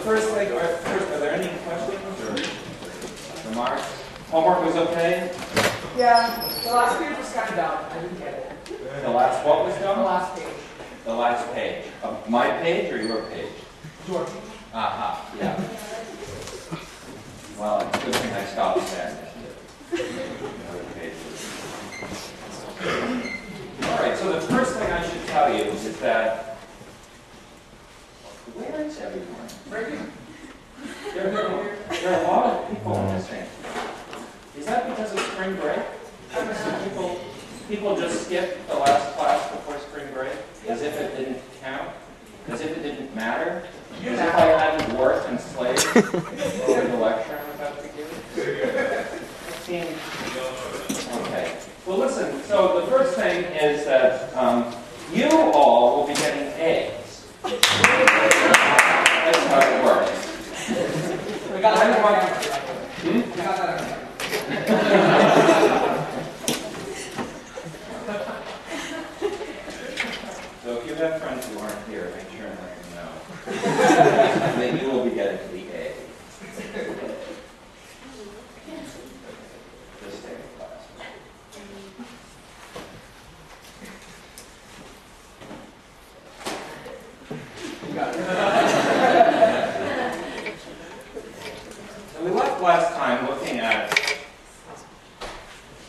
first thing, are there any questions or remarks? Homework was okay? Yeah, the last page was kind of dumb. I didn't get it. The last what was done? The last page. The last page. My page or your page? Your page. Aha, yeah. Well, it's a good thing I stopped there. All right, so the first thing I should tell you is that, where is everyone? Right here. There are a lot of people missing. Is that because of spring break? People just skip the last class before spring break, as if it didn't count, as if it didn't matter, as if I hadn't worked and slaved over the lecture I'm about to give. Okay. Well, listen. So the first thing is that you all will be getting A's. That's how it works. We got that. We got that. So if you have friends who aren't here, make sure and let them know. And then you will be getting the A. Just take a class. You got it. So we left last time looking at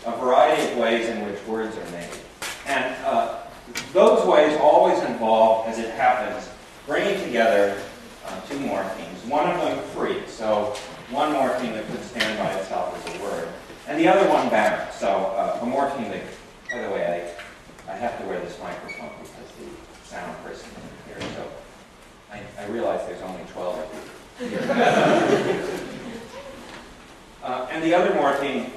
a variety of ways in which words are made. And those ways always involve, as it happens, bringing together two morphemes, one of them free, so one morpheme that could stand by itself as a word, and the other one bound, so a morpheme that, by the way, I have to wear this microphone because the sound person isn't here, so I realize there's only 12 of you here. And the other morpheme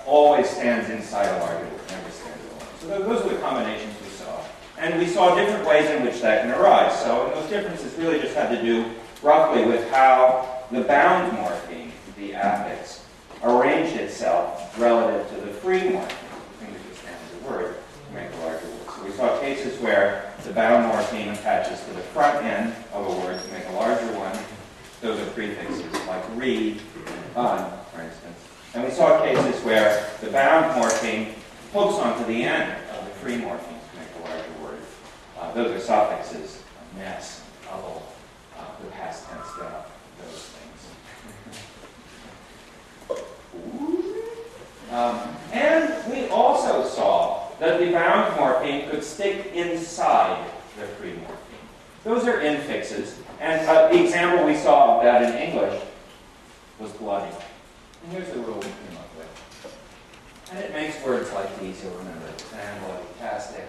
always stands inside a larger word, never stands alone. So those are the combinations we saw. And we saw different ways in which that can arise. So and those differences really just had to do roughly with how the bound morpheme, the affix, arranged itself relative to the free morpheme, the thing that just stands as a word, to make a larger word. So we saw cases where the bound morpheme attaches to the front end of a word to make a larger one. Those are prefixes like read and un, for instance. And we saw cases where the bound morpheme hooks onto the end of the free morpheme to make a larger word. Those are suffixes, mess, bubble, the past tense stuff, those things. And we also saw that the bound morpheme could stick inside the free morpheme. Those are infixes. And the example we saw of that in English was bloody. And here's the rule we came up with. And it makes words like these, you'll remember. Fan, bloody, castic,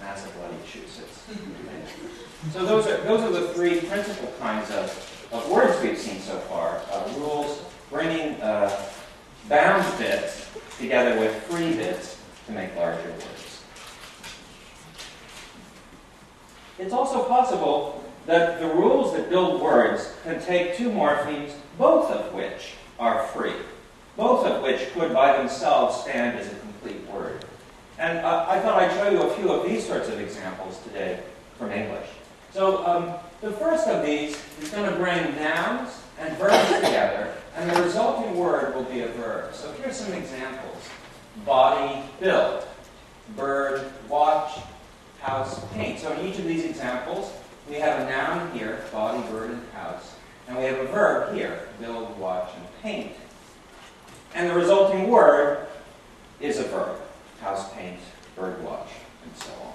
massive bloody Massachusetts. So those are the three principal kinds of words we've seen so far. Rules bringing bound bits together with free bits to make larger words. It's also possible that the rules that build words can take two morphemes, both of which are free, both of which could by themselves stand as a complete word. And I thought I'd show you a few of these sorts of examples today from English. So the first of these is going to bring nouns and verbs together, and the resulting word will be a verb. So here's some examples. Body, build. Bird, watch. House, paint. So in each of these examples, we have a noun here, body, bird, and house. And we have a verb here, build, watch, and paint. And the resulting word is a verb, house, paint, bird, watch, and so on.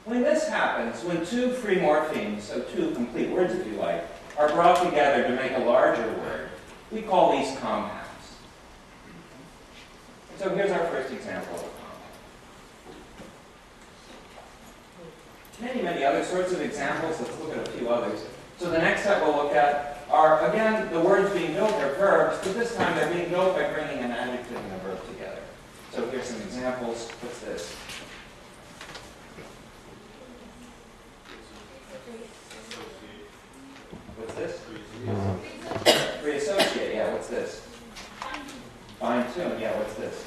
When this happens, when two free morphemes, so two complete words if you like, are brought together to make a larger word, we call these compounds. So here's our first example of a compound. Many other sorts of examples. Let's look at a few others. So the next set we'll look at are, again, the words being built are verbs, but this time they're being built by bringing an adjective and a verb together. So here's some examples. What's this? What's this? Reassociate. Yeah, what's this? Fine tune. Yeah, what's this?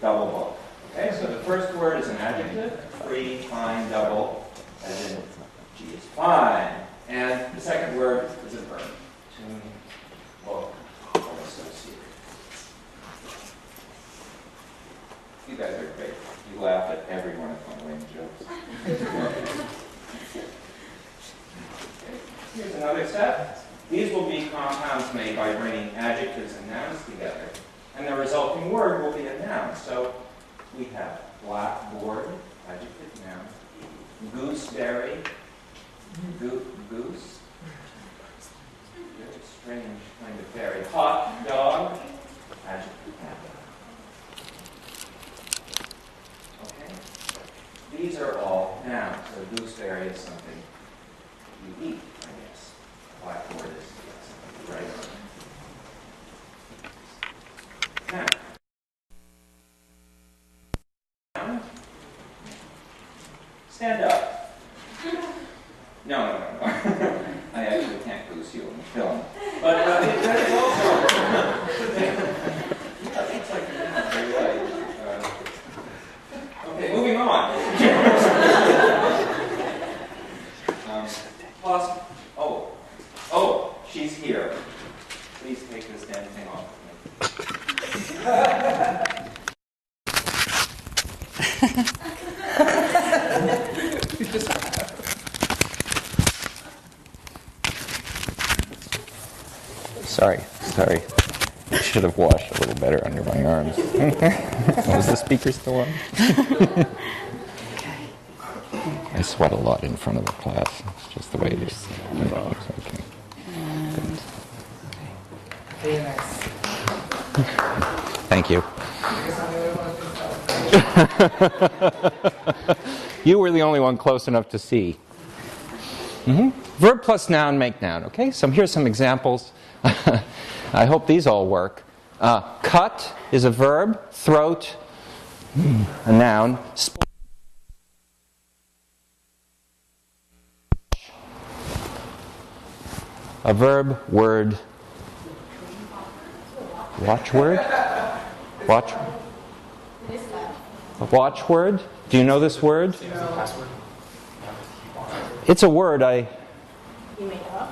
Double book. Okay, So the first word is an adjective, free, fine, double, as in, she is fine. fine. And the second word is a verb. Well, you guys are great. You laugh at every one of my lame jokes. Here's another step. These will be compounds made by bringing adjectives and nouns together. And the resulting word will be a noun. So we have blackboard, adjective, noun. Gooseberry, goose. Very strange kind of berry. Hot dog, adjective, noun. Okay? These are all nouns. So gooseberry is something you eat, I guess. Blackboard is something you write on. Now, stand up. No. I actually can't goose you in the film. But it's also... it's like, okay, moving on. Plus, oh, she's here. Please take this damn thing off Sorry. I should have washed a little better under my arms. Was the speaker still on? I sweat a lot in front of the class. It's just the way it is. Okay. Very nice. Thank you. You were the only one close enough to see. Verb plus noun make noun. Okay, so here's some examples. I hope these all work. Cut is a verb. Throat, a noun. A verb, word. Watchword? Watchword? Do you know this word? It's a word You make it up?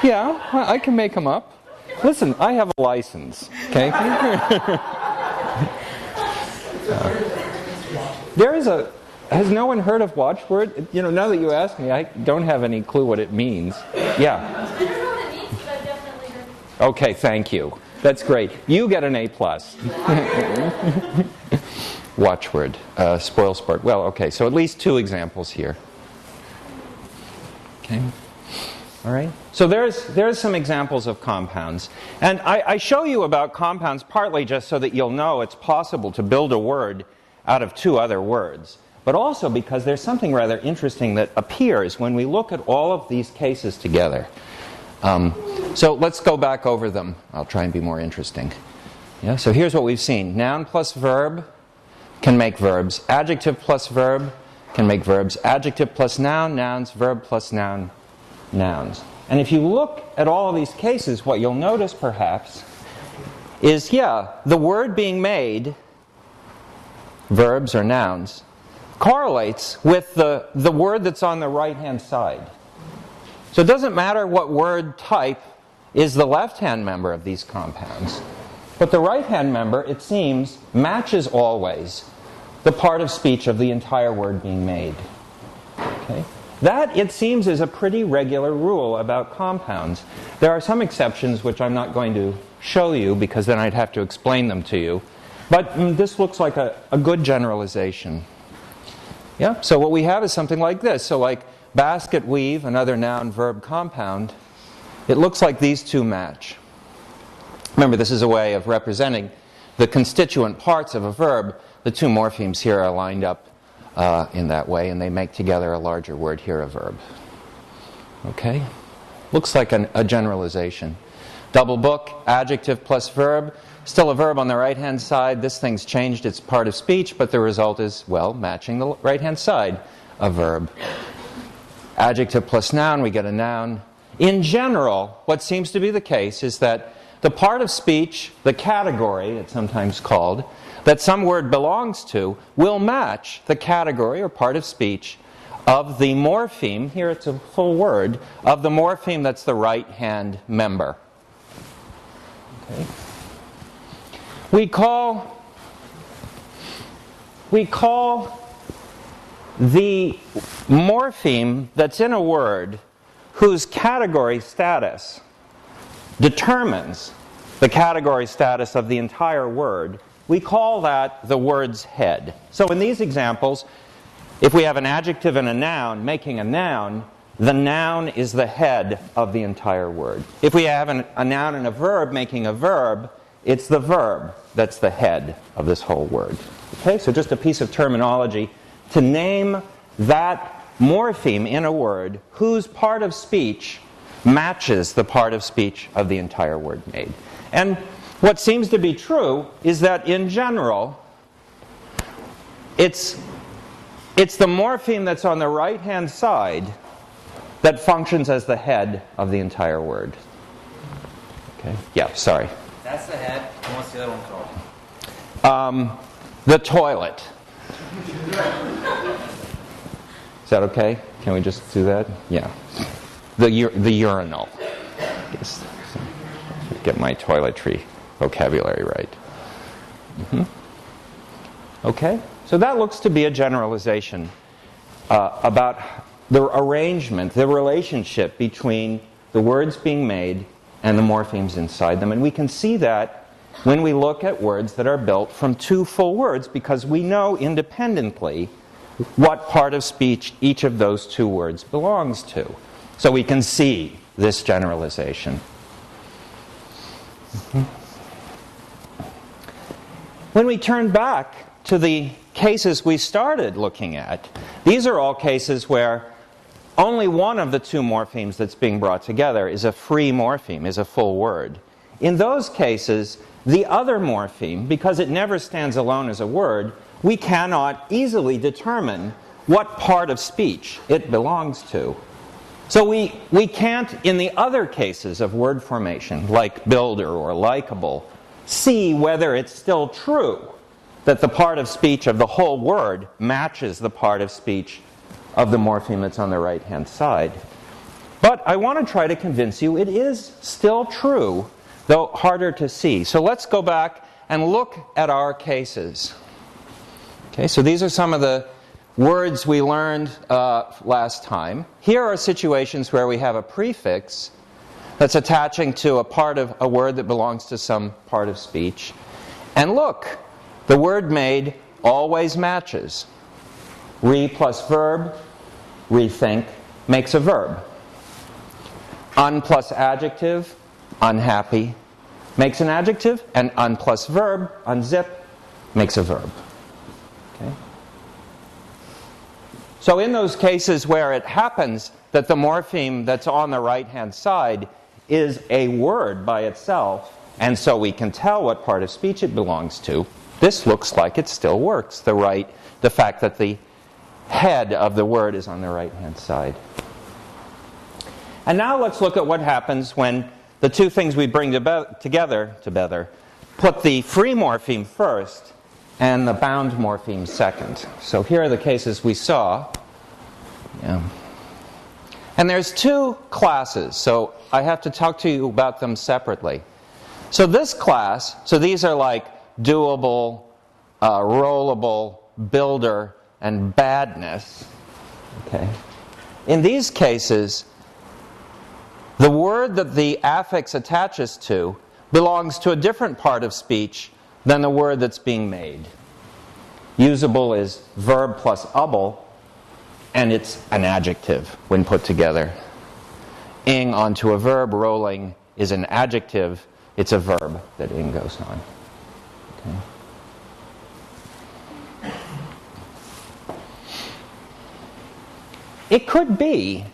Yeah, I can make them up. Listen, I have a license, okay? Has no one heard of watchword? You know, now that you ask me, I don't have any clue what it means. Yeah. I don't know what it means, but I've definitely heard. Okay, thank you. That's great. You get an A+. Watchword, spoil sport. Well, okay, so at least two examples here. Okay. All right. So there's some examples of compounds. And I show you about compounds partly just so that you'll know it's possible to build a word out of two other words, but also because there's something rather interesting that appears when we look at all of these cases together. So let's go back over them. I'll try and be more interesting. Yeah, so here's what we've seen. Noun plus verb can make verbs. Adjective plus verb can make verbs. Adjective plus noun, nouns. Verb plus noun, nouns. And if you look at all of these cases, what you'll notice perhaps is, the word being made, verbs or nouns, correlates with the word that's on the right-hand side. So it doesn't matter what word type is the left-hand member of these compounds, but the right-hand member, it seems, matches always the part of speech of the entire word being made. Okay? That, it seems, is a pretty regular rule about compounds. There are some exceptions which I'm not going to show you because then I'd have to explain them to you. But this looks like a good generalization. Yeah? So what we have is something like this. So like basket weave, another noun verb compound, it looks like these two match. Remember, this is a way of representing the constituent parts of a verb. The two morphemes here are lined up in that way, and they make together a larger word here, a verb. Okay? Looks like a generalization. Double book, adjective plus verb. Still a verb on the right-hand side. This thing's changed its part of speech, but the result is, well, matching the right-hand side, a verb. Adjective plus noun, we get a noun. In general, what seems to be the case is that the part of speech, the category, it's sometimes called, that some word belongs to, will match the category or part of speech of the morpheme, here it's a full word, of the morpheme that's the right-hand member. Okay. We call the morpheme that's in a word whose category status determines the category status of the entire word, we call that the word's head. So in these examples, if we have an adjective and a noun making a noun, the noun is the head of the entire word. If we have a noun and a verb making a verb, it's the verb that's the head of this whole word. Okay, so just a piece of terminology to name that morpheme in a word whose part of speech matches the part of speech of the entire word made. And what seems to be true is that in general, it's the morpheme that's on the right-hand side that functions as the head of the entire word. Okay? Yeah, sorry. That's the head. And what's the other one called? The toilet. Is that okay? Can we just do that? Yeah. The urinal. Yes. Get my toiletry vocabulary right. Okay? So that looks to be a generalization about the arrangement, the relationship between the words being made and the morphemes inside them. And we can see that when we look at words that are built from two full words, because we know independently what part of speech each of those two words belongs to. So we can see this generalization. When we turn back to the cases we started looking at, these are all cases where only one of the two morphemes that's being brought together is a free morpheme, is a full word. In those cases, the other morpheme, because it never stands alone as a word, we cannot easily determine what part of speech it belongs to. So we can't, in the other cases of word formation, like builder or likable, see whether it's still true that the part of speech of the whole word matches the part of speech of the morpheme that's on the right-hand side. But I want to try to convince you it is still true, though harder to see. So let's go back and look at our cases. Okay, so these are some of the words we learned last time. Here are situations where we have a prefix that's attaching to a part of a word that belongs to some part of speech. And look, the word made always matches. Re plus verb, rethink, makes a verb. Un plus adjective, unhappy, makes an adjective. And un plus verb, unzip, makes a verb. Okay? So in those cases where it happens that the morpheme that's on the right-hand side is a word by itself, and so we can tell what part of speech it belongs to, this looks like it still works, the fact that the head of the word is on the right-hand side. And now let's look at what happens when the two things we bring together, put the free morpheme first and the bound morpheme second. So here are the cases we saw. Yeah. And there's two classes, so I have to talk to you about them separately. So this class, so these are like doable, rollable, builder, and badness. Okay. In these cases, the word that the affix attaches to belongs to a different part of speech than the word that's being made. Usable is verb plus able, and it's an adjective when put together. Ing onto a verb, rolling, is an adjective. It's a verb that ing goes on. Okay. It could be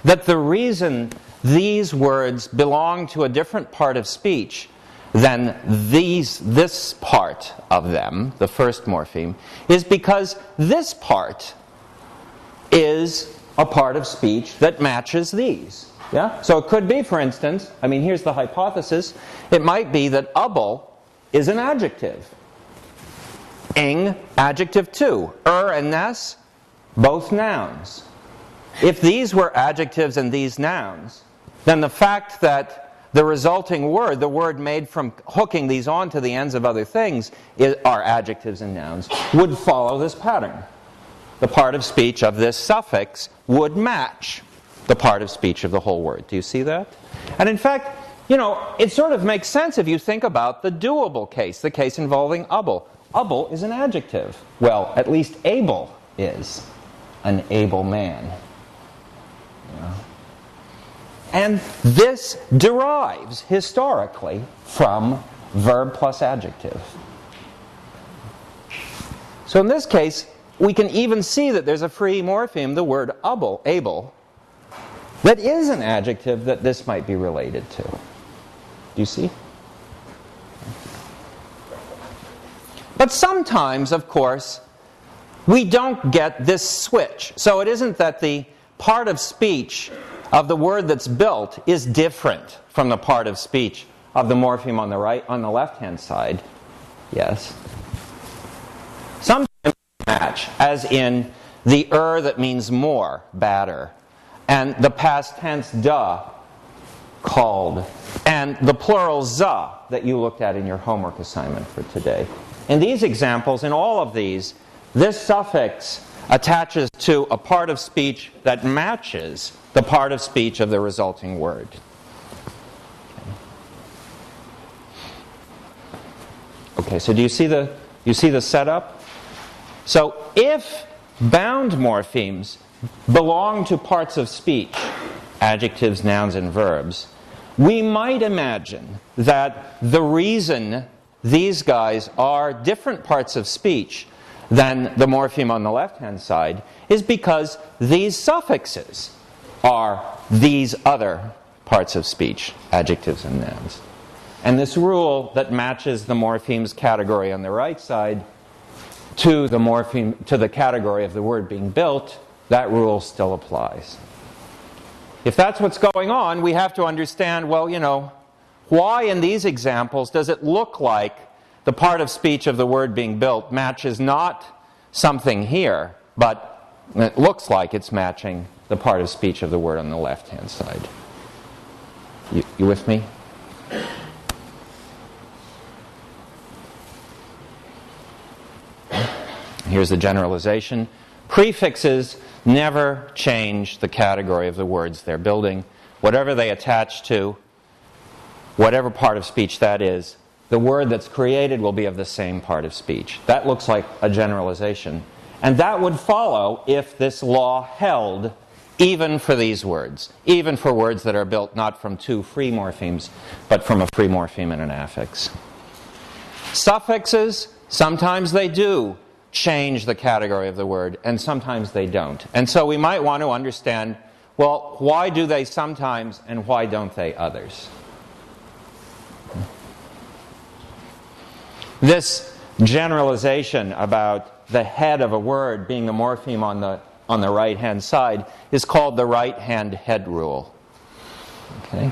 that the reason these words belong to a different part of speech than this part of them, the first morpheme, is because this part is a part of speech that matches these. Yeah? So it could be, for instance, here's the hypothesis, it might be that able is an adjective. Ing, adjective too. And ness, both nouns. if these were adjectives and these nouns, then the fact that the resulting word, the word made from hooking these onto the ends of other things, are adjectives and nouns, would follow this pattern. The part of speech of this suffix would match the part of speech of the whole word. Do you see that? And in fact, it sort of makes sense if you think about the doable case, the case involving able. Able is an adjective. Well, at least able is an able man. And this derives historically from verb plus adjective. So in this case, we can even see that there's a free morpheme, the word able, that is an adjective that this might be related to. Do you see? But sometimes, of course, we don't get this switch. So it isn't that the part of speech of the word that's built is different from the part of speech of the morpheme on the left-hand side. Yes. Sometimes they match, as in the that means more, badder, and the past tense da, called, and the plural za that you looked at in your homework assignment for today. In these examples, in all of these, this suffix attaches to a part of speech that matches the part of speech of the resulting word. Okay, so do you see the setup? So if bound morphemes belong to parts of speech, adjectives, nouns, and verbs, we might imagine that the reason these guys are different parts of speech than the morpheme on the left-hand side is because these suffixes are these other parts of speech, adjectives and nouns. And this rule that matches the morpheme's category on the right side to the category of the word being built, that rule still applies. If that's what's going on, we have to understand, well, why in these examples does it look like the part of speech of the word being built matches not something here, but it looks like it's matching the part of speech of the word on the left-hand side? You with me? Here's the generalization. Prefixes never change the category of the words they're building. Whatever they attach to, whatever part of speech that is, the word that's created will be of the same part of speech. That looks like a generalization. And that would follow if this law held even for these words, even for words that are built not from two free morphemes, but from a free morpheme and an affix. Suffixes, sometimes they do change the category of the word, and sometimes they don't. And so we might want to understand, well, why do they sometimes and why don't they others? This generalization about the head of a word being the morpheme on the right-hand side is called the right-hand head rule. Okay?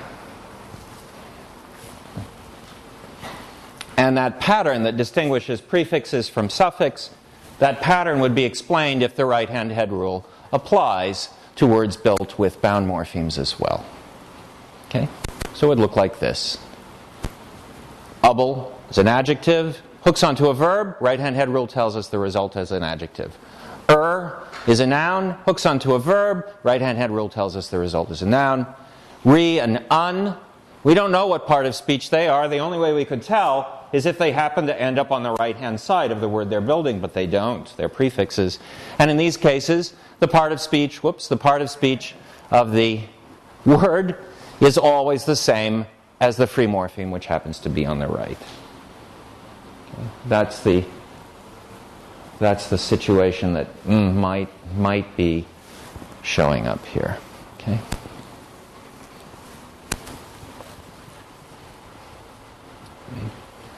And that pattern that distinguishes prefixes from suffix, that pattern would be explained if the right-hand head rule applies to words built with bound morphemes as well. Okay? So it would look like this. Able is an adjective, hooks onto a verb, right-hand head rule tells us the result as an adjective. Is a noun, hooks onto a verb, right-hand head rule tells us the result is a noun. Re and un, we don't know what part of speech they are. The only way we could tell is if they happen to end up on the right-hand side of the word they're building, but they don't. They're prefixes. And in these cases, the part of speech of the word is always the same as the free morpheme, which happens to be on the right. Okay. That's the situation that might be showing up here. Okay.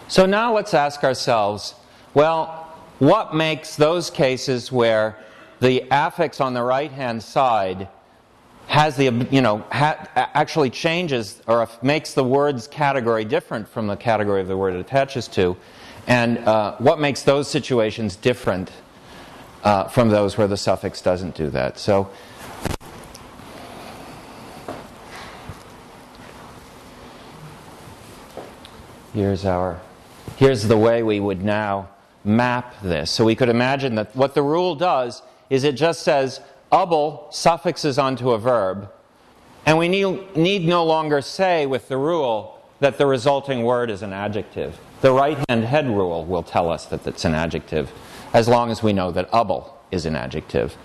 So now let's ask ourselves, well, what makes those cases where the affix on the right-hand side has the, actually changes or makes the word's category different from the category of the word it attaches to, and what makes those situations different from those where the suffix doesn't do that? So here's the way we would now map this. So we could imagine that what the rule does is it just says able suffixes onto a verb, and we need no longer say with the rule that the resulting word is an adjective. The right-hand head rule will tell us that it's an adjective, as long as we know that able is an adjective.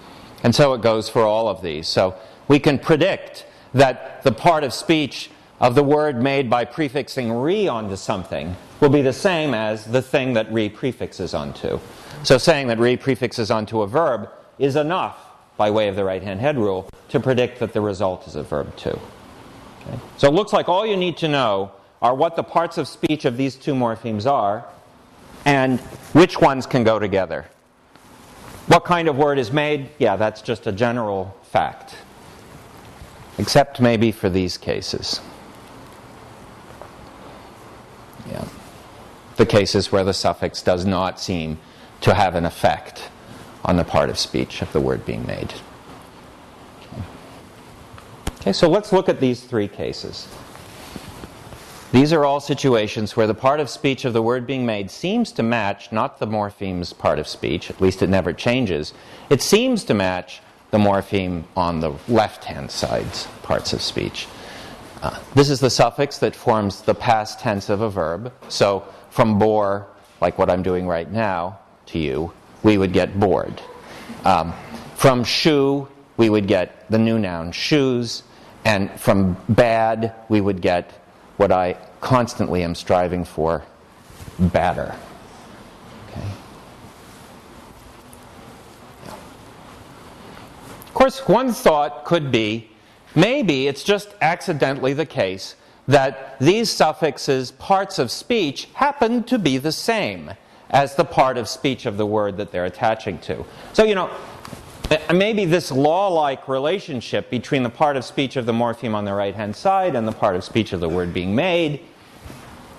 And so it goes for all of these. So we can predict that the part of speech of the word made by prefixing re onto something will be the same as the thing that re prefixes onto. So saying that re prefixes onto a verb is enough, by way of the right-hand head rule, to predict that the result is a verb too. Okay? So it looks like all you need to know are what the parts of speech of these two morphemes are and which ones can go together. What kind of word is made? Yeah, that's just a general fact. Except maybe for these cases. Yeah. The cases where the suffix does not seem to have an effect on the part of speech of the word being made. Okay, so let's look at these three cases. These are all situations where the part of speech of the word being made seems to match not the morpheme's part of speech, at least it never changes. It seems to match the morpheme on the left-hand side's parts of speech. This is the suffix that forms the past tense of a verb. So from bore, like what I'm doing right now to you, we would get bored. From shoe, we would get the new noun shoes. And from bad, we would get what I constantly am striving for, badder. Okay. Yeah. Of course, one thought could be, maybe it's just accidentally the case that these suffixes, parts of speech, happen to be the same as the part of speech of the word that they're attaching to. So, maybe this law-like relationship between the part of speech of the morpheme on the right-hand side and the part of speech of the word being made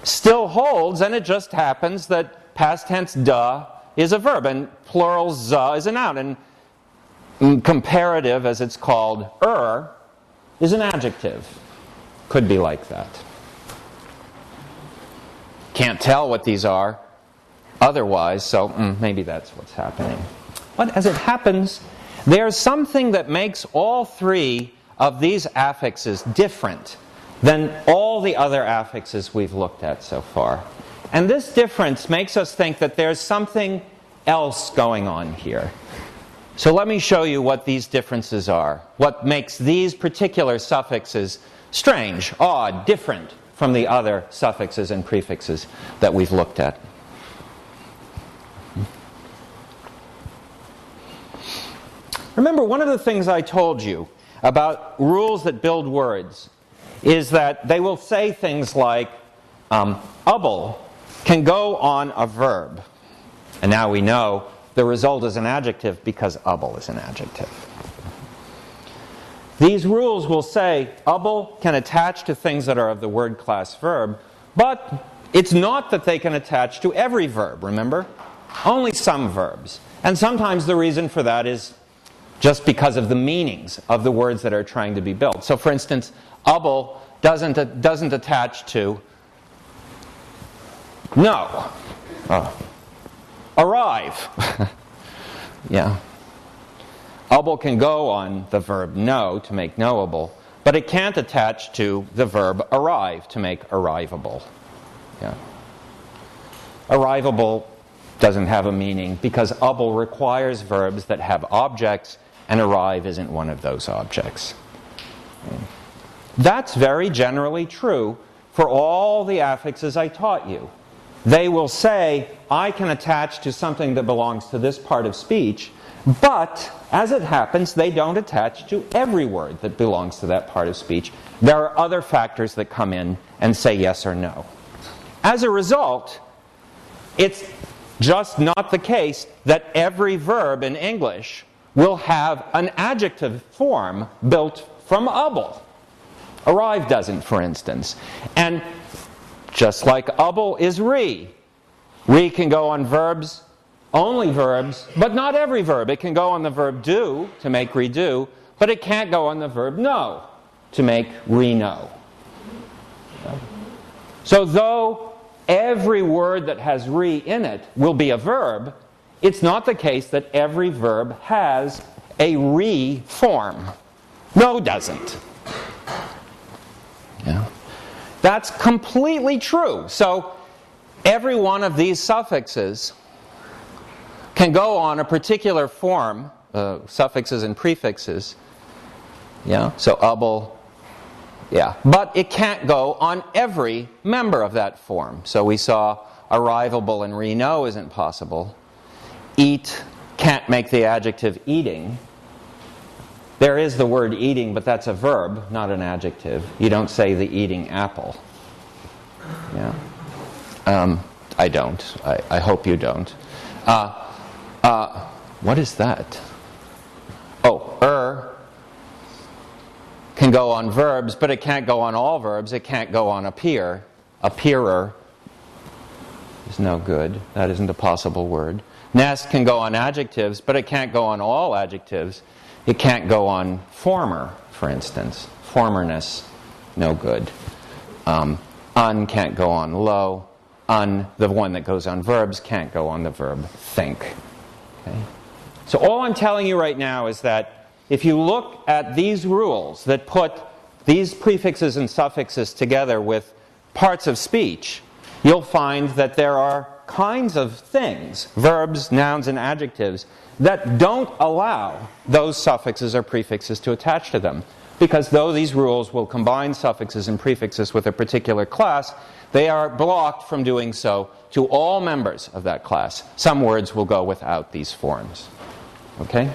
still holds, and it just happens that past tense duh is a verb and plural za is a noun, and comparative, as it's called, is an adjective. Could be like that. Can't tell what these are otherwise, so maybe that's what's happening. But as it happens, there's something that makes all three of these affixes different than all the other affixes we've looked at so far. And this difference makes us think that there's something else going on here. So let me show you what these differences are. What makes these particular suffixes strange, odd, different from the other suffixes and prefixes that we've looked at. Remember, one of the things I told you about rules that build words is that they will say things like, able can go on a verb. And now we know the result is an adjective because able is an adjective. These rules will say able can attach to things that are of the word class verb, but it's not that they can attach to every verb, remember? Only some verbs. And sometimes the reason for that is just because of the meanings of the words that are trying to be built. So for instance, able doesn't attach to know. Arrive. Yeah. Able can go on the verb know to make knowable, but it can't attach to the verb arrive to make arrivable. Yeah. Arrivable doesn't have a meaning because able requires verbs that have objects, and arrive isn't one of those objects. That's very generally true for all the affixes I taught you. They will say, I can attach to something that belongs to this part of speech, but as it happens, they don't attach to every word that belongs to that part of speech. There are other factors that come in and say yes or no. As a result, it's just not the case that every verb in English will have an adjective form built from able. Arrive doesn't, for instance. And just like able is re can go on verbs, only verbs, but not every verb. It can go on the verb do to make redo, but it can't go on the verb know to make re-know. So though every word that has re in it will be a verb, it's not the case that every verb has a re form. No, it doesn't. Yeah. That's completely true. So every one of these suffixes can go on a particular form, suffixes and prefixes. Yeah. So able. Yeah. But it can't go on every member of that form. So we saw arrivable and re-no isn't possible. Eat can't make the adjective eating. There is the word eating, but that's a verb, not an adjective. You don't say the eating apple. Yeah. I don't. I hope you don't. What is that? Oh, can go on verbs, but it can't go on all verbs. It can't go on appear. Appearer is no good. That isn't a possible word. Nest can go on adjectives, but it can't go on all adjectives. It can't go on former, for instance. Formerness, no good. Un can't go on low. The one that goes on verbs, can't go on the verb think. Okay? So all I'm telling you right now is that if you look at these rules that put these prefixes and suffixes together with parts of speech, you'll find that there are kinds of things, verbs, nouns, and adjectives, that don't allow those suffixes or prefixes to attach to them. Because though these rules will combine suffixes and prefixes with a particular class, they are blocked from doing so to all members of that class. Some words will go without these forms. Okay?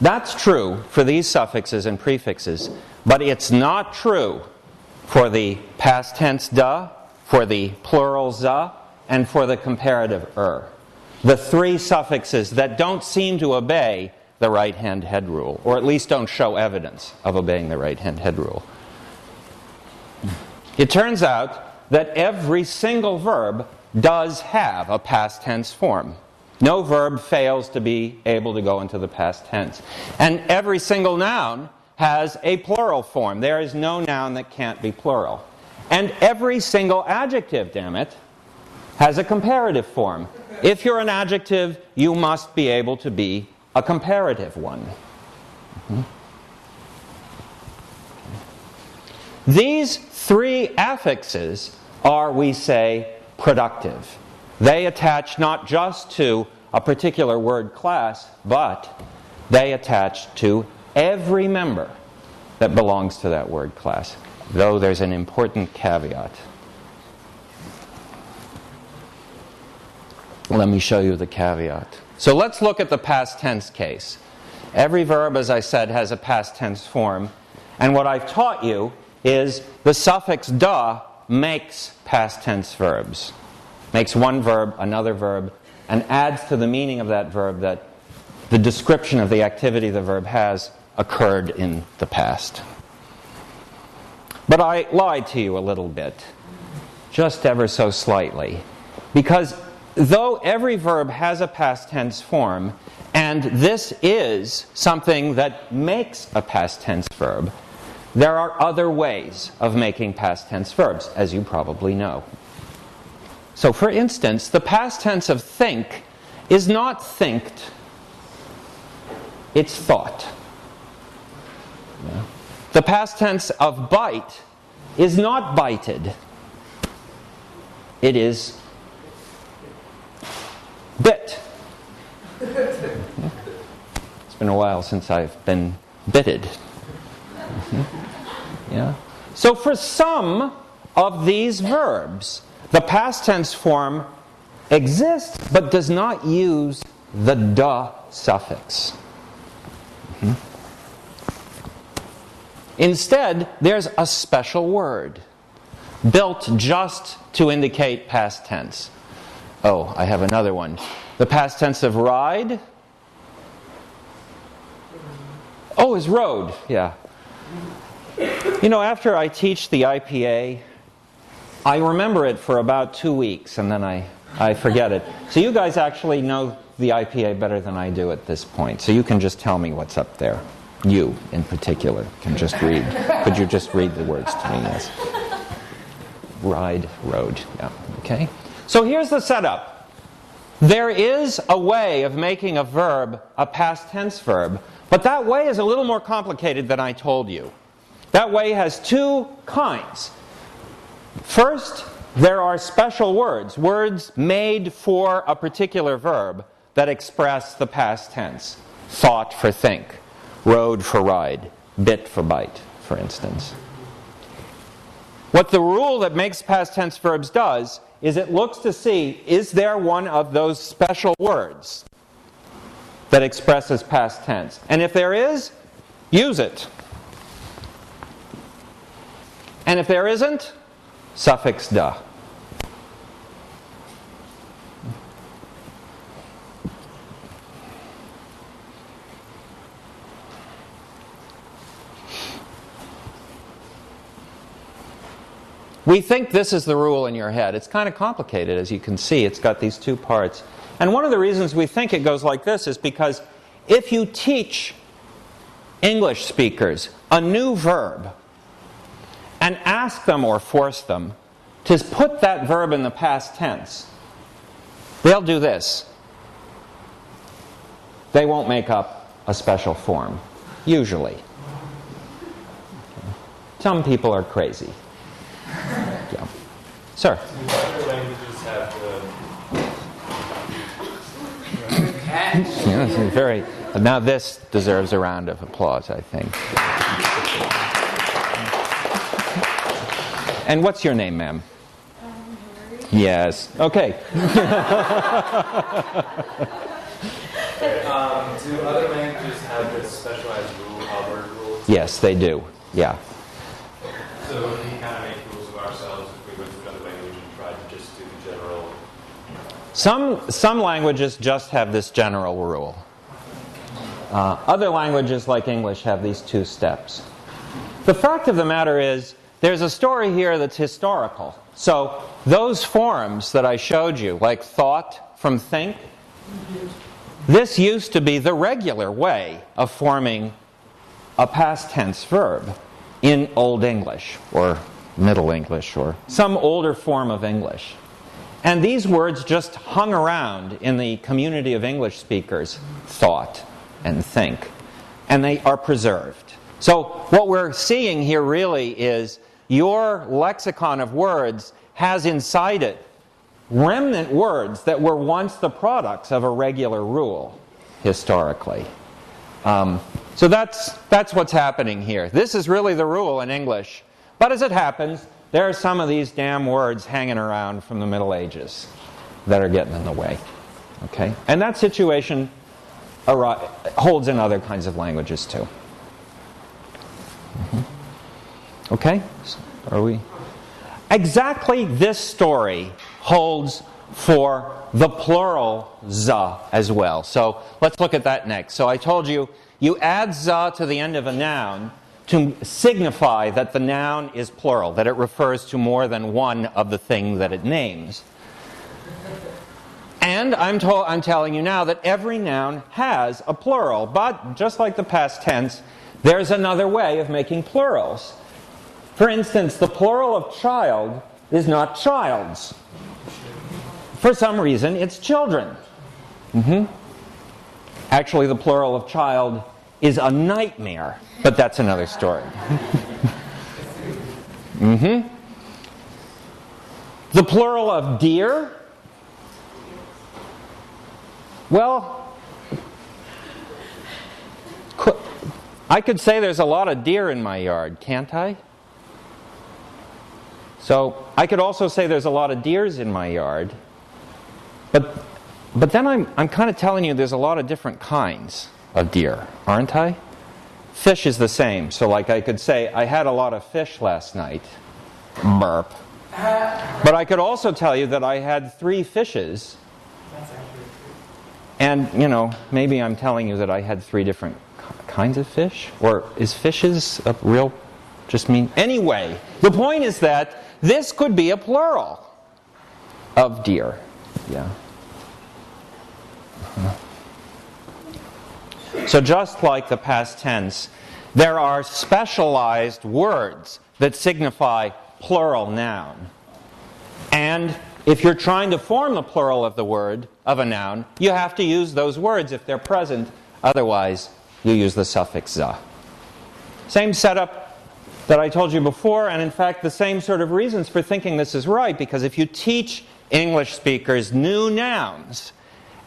That's true for these suffixes and prefixes, but it's not true for the past tense da, for the plural za, and for the comparative the three suffixes that don't seem to obey the right-hand head rule, or at least don't show evidence of obeying the right-hand head rule. It turns out that every single verb does have a past tense form. No verb fails to be able to go into the past tense. And every single noun has a plural form. There is no noun that can't be plural. And every single adjective, damn it, has a comparative form. If you're an adjective, you must be able to be a comparative one. These three affixes are, we say, productive. They attach not just to a particular word class, but they attach to every member that belongs to that word class, though there's an important caveat. Let me show you the caveat. So let's look at the past tense case. Every verb, as I said, has a past tense form, and what I've taught you is the suffix da makes past tense verbs. Makes one verb, another verb, and adds to the meaning of that verb that the description of the activity the verb has occurred in the past. But I lied to you a little bit, just ever so slightly, because though every verb has a past tense form, and this is something that makes a past tense verb, there are other ways of making past tense verbs, as you probably know. So, for instance, the past tense of think is not thinked, it's thought. Yeah. The past tense of bite is not bited, it is bit. It's been a while since I've been bitted. Yeah. So for some of these verbs, the past tense form exists but does not use the da suffix. Instead, there's a special word built just to indicate past tense. Oh, I have another one. The past tense of ride. Oh, is rode. Yeah. You know, after I teach the IPA, I remember it for about 2 weeks, and then I forget it. So you guys actually know the IPA better than I do at this point. So you can just tell me what's up there. You, in particular, can just read. Could you just read the words to me? Yes. ride, rode. Yeah, okay? So here's the setup. There is a way of making a verb a past tense verb, but that way is a little more complicated than I told you. That way has two kinds. First, there are special words, words made for a particular verb that express the past tense. Thought for think, rode for ride, bit for bite, for instance. What the rule that makes past tense verbs does is it looks to see, is there one of those special words that expresses past tense? And if there is, use it. And if there isn't, suffix da. We think this is the rule in your head. It's kind of complicated, as you can see. It's got these two parts. And one of the reasons we think it goes like this is because if you teach English speakers a new verb and ask them or force them to put that verb in the past tense, they'll do this. They won't make up a special form, usually. Some people are crazy. Yeah. Sir? Do other languages have Yeah, this is very. Now this deserves a round of applause, I think. And what's your name, ma'am? Yes. Okay. do other languages have this specialized rule, Albert rules? Yes, they do. Yeah. So we kind of make rules of ourselves if we went to another language and tried to just do the general. Some languages just have this general rule. Other languages, like English, have these two steps. The fact of the matter is, there's a story here that's historical. So those forms that I showed you, like thought from think, this used to be the regular way of forming a past tense verb in Old English, or Middle English, or some older form of English. And these words just hung around in the community of English speakers, thought and think, and they are preserved. So what we're seeing here really is your lexicon of words has inside it remnant words that were once the products of a regular rule, historically. So that's what's happening here. This is really the rule in English. But as it happens, there are some of these damn words hanging around from the Middle Ages that are getting in the way. Okay? And that situation holds in other kinds of languages too. Okay? Are we? Exactly this story holds for the plural za as well. So let's look at that next. So I told you, you add za to the end of a noun to signify that the noun is plural, that it refers to more than one of the thing that it names. And I'm telling you now that every noun has a plural, but just like the past tense, there's another way of making plurals. For instance, the plural of child is not childs. For some reason, it's children. Actually, the plural of child is a nightmare, but that's another story. The plural of deer, well, I could say there's a lot of deer in my yard, can't I? So I could also say there's a lot of deers in my yard, but then I'm kind of telling you there's a lot of different kinds of deer, aren't I? Fish is the same. So like I could say, I had a lot of fish last night. Burp. But I could also tell you that I had 3 fishes. And, you know, maybe I'm telling you that I had 3 different kinds of fish? Or is fishes a real, just mean? Anyway, the point is that this could be a plural of deer. Yeah. So just like the past tense, there are specialized words that signify plural noun. And if you're trying to form the plural of the word, of a noun, you have to use those words if they're present. Otherwise, you use the suffix za. Same setup that I told you before, and in fact the same sort of reasons for thinking this is right, because if you teach English speakers new nouns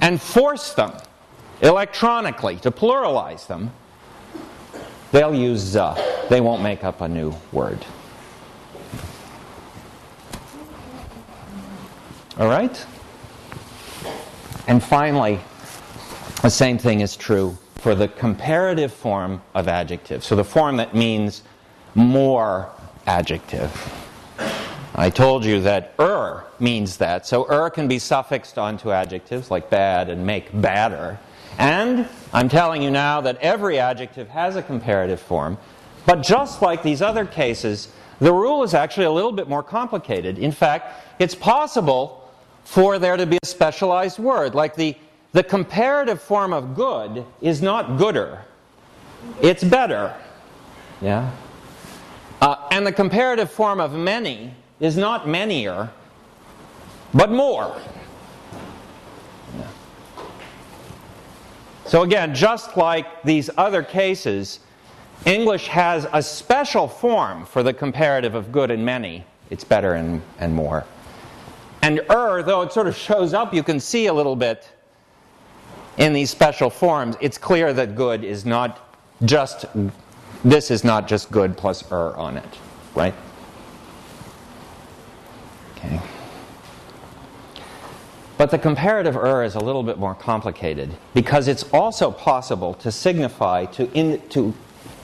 and force them electronically to pluralize them, they'll use za. They won't make up a new word. All right? And finally, the same thing is true for the comparative form of adjective. So the form that means more adjective. I told you that means that. So can be suffixed onto adjectives like bad and make badder. And I'm telling you now that every adjective has a comparative form. But just like these other cases, the rule is actually a little bit more complicated. In fact, it's possible for there to be a specialized word. Like the comparative form of good is not gooder. It's better. Yeah? And the comparative form of many is not manier, but more. Yeah. So again, just like these other cases, English has a special form for the comparative of good and many. It's better and more. And though it sort of shows up, you can see a little bit in these special forms, it's clear that good is not just, this is not just good plus on it, right? Okay. But the comparative is a little bit more complicated because it's also possible to signify, to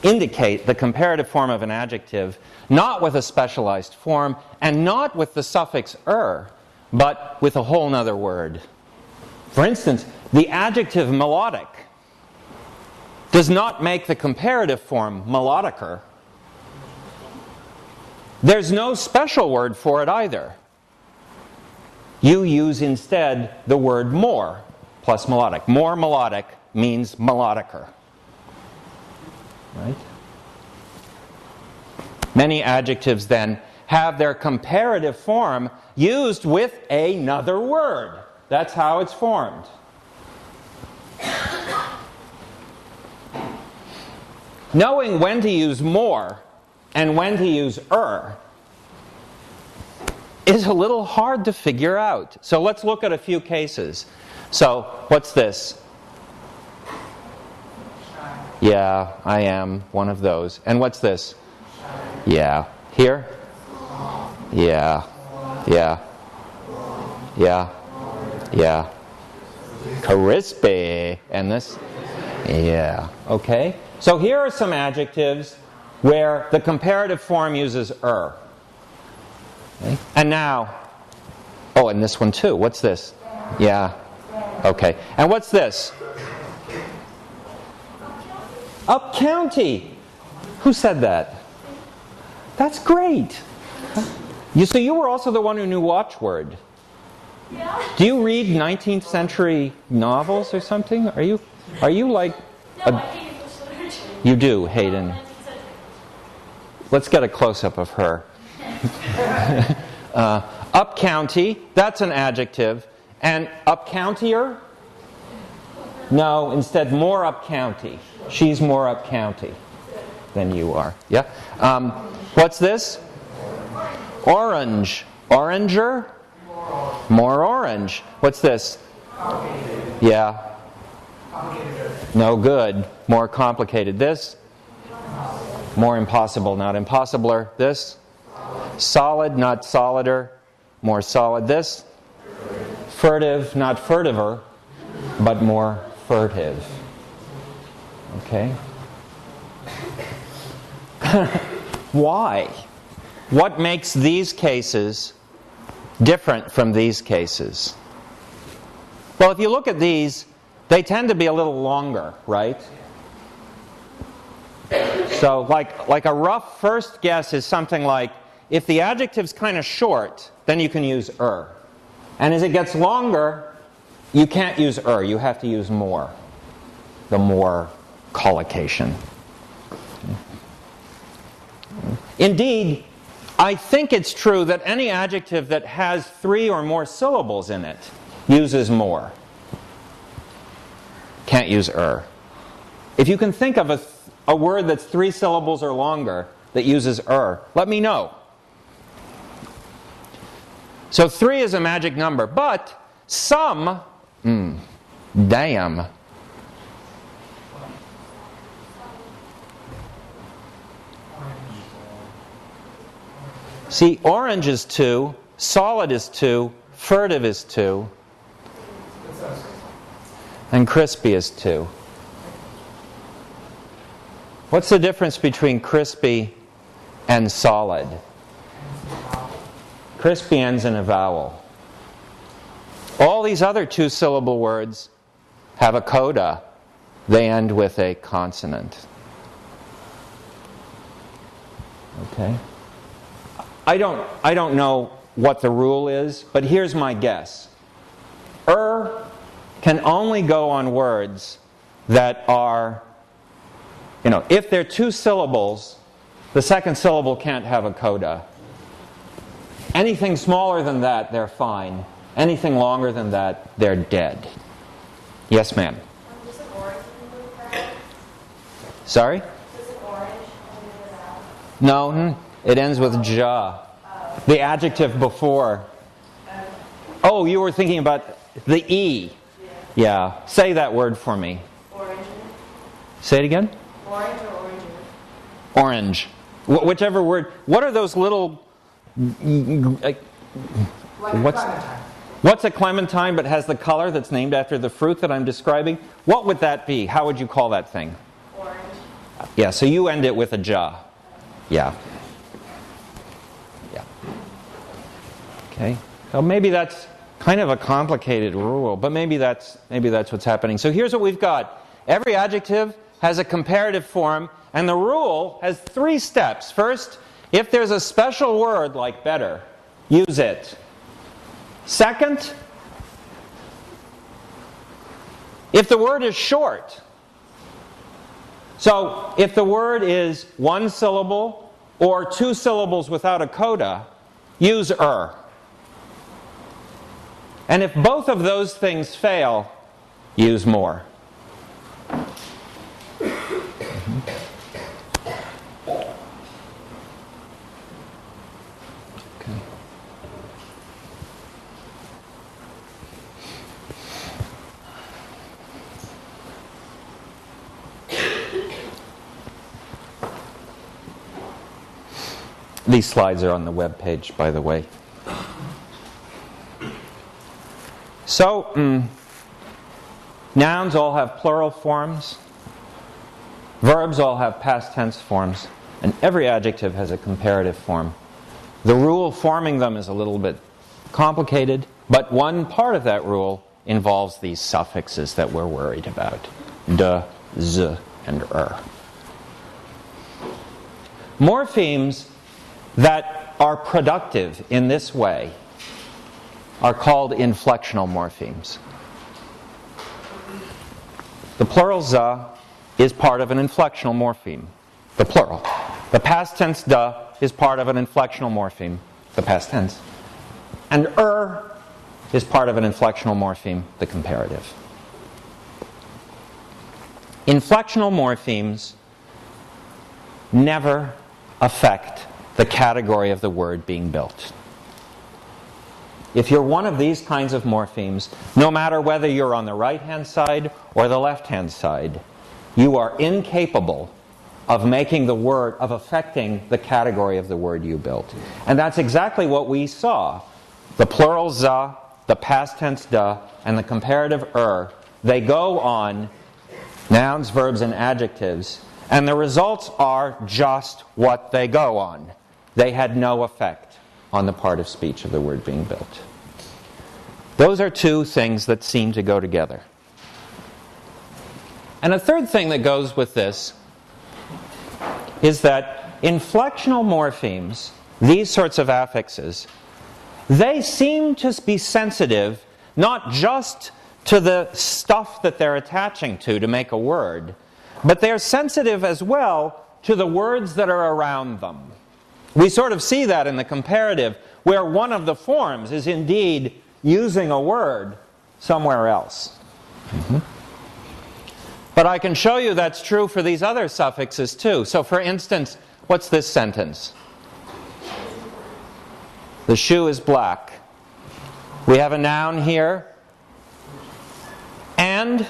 indicate the comparative form of an adjective not with a specialized form and not with the suffix but with a whole other word. For instance, the adjective melodic does not make the comparative form melodicer. There's no special word for it either. You use instead the word more plus melodic. More melodic means melodicer. Right? Many adjectives then have their comparative form used with another word. That's how it's formed. Knowing when to use more and when to use is a little hard to figure out. So let's look at a few cases. So, what's this? Yeah, I am one of those. And what's this? Yeah. Here? Yeah. Yeah. Yeah. Yeah. Crispy. And this? Yeah. Okay. So here are some adjectives where the comparative form uses Okay. And now, and this one too. What's this? Yeah. Okay. And what's this? Up county. Who said that? That's great. So you were also the one who knew watchword. Yeah. Do you read 19th century novels or something? Are you like? No, I hate English literature. You do, Hayden. Let's get a close-up of her. Up county, that's an adjective. And up countier? No, instead more up county. She's more up county than you are. Yeah? What's this? Orange. Oranger? More orange. What's this? Yeah. No good. More complicated. This? More impossible, not impossibler. This? Solid, not solider. More solid. This? Furtive, not furtiver, but more furtive. Okay? Why? What makes these cases different from these cases? Well, if you look at these, they tend to be a little longer, right? So like a rough first guess is something like, if the adjective's kind of short, then you can use And as it gets longer, you can't use you have to use more. The more collocation. Indeed, I think it's true that any adjective that has 3 or more syllables in it uses more. Can't use er. If you can think of a word that's 3 syllables or longer that uses er, let me know. So 3 is a magic number, but some, damn. See, orange is 2, solid is 2, furtive is 2, and crispy is 2. What's the difference between crispy and solid? Crispy ends in a vowel. All these other 2-syllable words have a coda. They end with a consonant. Okay? I don't know what the rule is, but here's my guess. Can only go on words that are, if they're 2 syllables, the second syllable can't have a coda. Anything smaller than that, they're fine. Anything longer than that, they're dead. Yes, ma'am? Does an orange end with a vowel? Sorry? Does an orange end with a vowel? No, it ends with ja. The adjective before. Oh, you were thinking about the E. Yeah. Say that word for me. Orange. Say it again? Orange or orange? Orange. Whichever word. What are those little... Like clementine. What's a clementine but has the color that's named after the fruit that I'm describing? What would that be? How would you call that thing? Orange. Yeah, so you end it with a ja. Yeah. Yeah. Okay. Well, maybe that's kind of a complicated rule, but maybe that's what's happening. So here's what we've got. Every adjective has a comparative form, and the rule has 3 steps. First, if there's a special word like better, use it. Second, if the word is short. So if the word is 1 syllable or 2 syllables without a coda, use er. And if both of those things fail, use more. These slides are on the web page, by the way. So, nouns all have plural forms. Verbs all have past tense forms. And every adjective has a comparative form. The rule forming them is a little bit complicated, but one part of that rule involves these suffixes that we're worried about. De, z, and er. Morphemes that are productive in this way are called inflectional morphemes. The plural za is part of an inflectional morpheme, the plural. The past tense da is part of an inflectional morpheme, the past tense. And is part of an inflectional morpheme, the comparative. Inflectional morphemes never affect the category of the word being built. If you're one of these kinds of morphemes, no matter whether you're on the right-hand side or the left-hand side, you are incapable of making the word, of affecting the category of the word you built. And that's exactly what we saw. The plural za, the past tense da, and the comparative they go on nouns, verbs, and adjectives, and the results are just what they go on. They had no effect on the part of speech of the word being built. Those are 2 things that seem to go together. And a third thing that goes with this is that inflectional morphemes, these sorts of affixes, they seem to be sensitive not just to the stuff that they're attaching to make a word, but they're sensitive as well to the words that are around them. We sort of see that in the comparative, where one of the forms is indeed using a word somewhere else. But I can show you that's true for these other suffixes too. So for instance, what's this sentence? The shoe is black. We have a noun here, and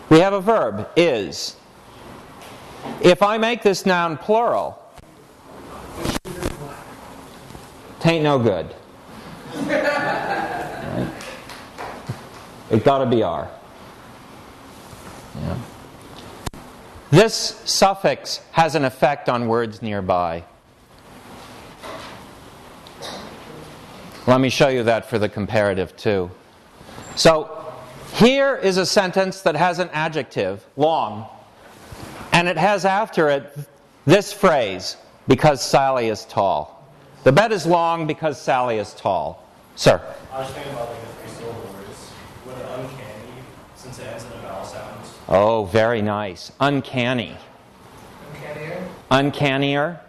we have a verb, is. If I make this noun plural, tain't no good. Right? It gotta be are. Yeah. This suffix has an effect on words nearby. Let me show you that for the comparative too. So here is a sentence that has an adjective, long, and it has after it this phrase, because Sally is tall. The bed is long because Sally is tall. Sir? I was thinking about like the three-syllable words. Would it uncanny, since it ends in a vowel sound? Oh, very nice. Uncanny. Uncannier? Uncannier.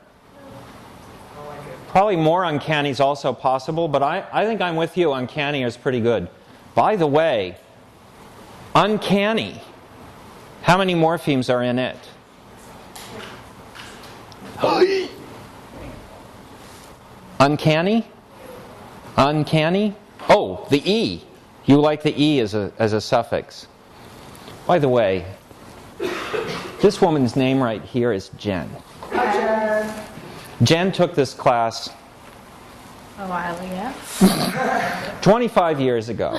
I like it. Probably more uncanny is also possible, but I think I'm with you. Uncanny is pretty good. By the way, uncanny, how many morphemes are in it? Uncanny? Uncanny? Oh, the E. You like the E as a suffix. By the way, this woman's name right here is Jen. Hi, Jen. Jen took this class A while ago. 25 years ago.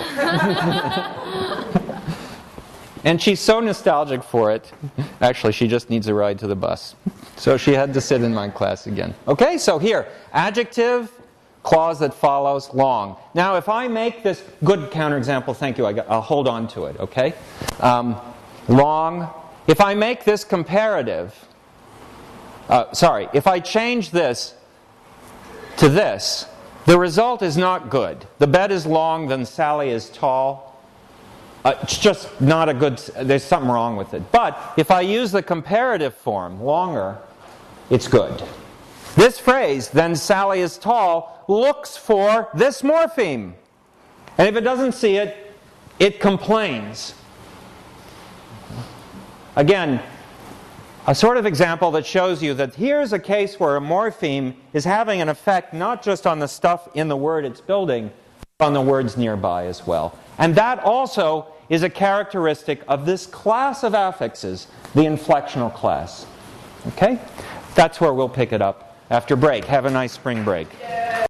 And she's so nostalgic for it. Actually, she just needs a ride to the bus. So she had to sit in my class again. Okay, so here, adjective, clause that follows, long. Now, if I make this, good counterexample, thank you, I'll hold on to it, okay? Long. If I make this comparative, if I change this to this, the result is not good. The bed is long, then Sally is tall. It's just not a good, there's something wrong with it. But if I use the comparative form, longer, it's good. This phrase, then Sally is tall, looks for this morpheme. And if it doesn't see it, it complains. Again, a sort of example that shows you that here's a case where a morpheme is having an effect not just on the stuff in the word it's building, but on the words nearby as well. And that also is a characteristic of this class of affixes, the inflectional class. Okay? That's where we'll pick it up after break. Have a nice spring break.